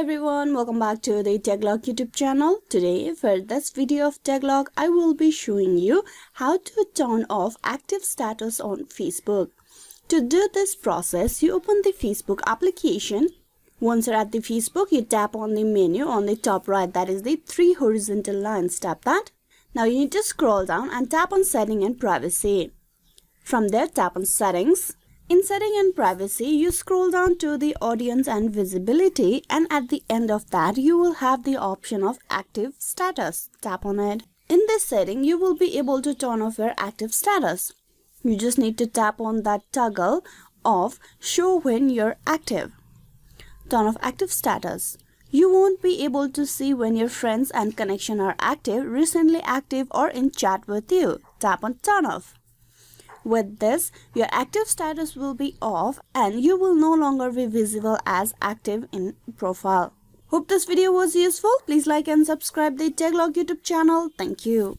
everyone, welcome back to the Techlog YouTube channel. Today for this video of Techlog, I will be showing you how to turn off active status on Facebook. To do this process, you open the Facebook application. Once you're at the Facebook, you tap on the menu on the top right, that is the three horizontal lines. Tap that. Now you need to scroll down and tap on Setting and Privacy. From there, tap on Settings. In Setting and Privacy, you scroll down to the Audience and Visibility, and at the end of that, you will have the option of Active Status. Tap on it. In this setting, you will be able to turn off your active status. You just need to tap on that toggle of Show when you're active. Turn off active status. You won't be able to see when your friends and connection are active, recently active, or in chat with you. Tap on Turn off. With this, your active status will be off and you will no longer be visible as active in profile. Hope this video was useful. Please like and subscribe the Techlog YouTube channel. Thank you.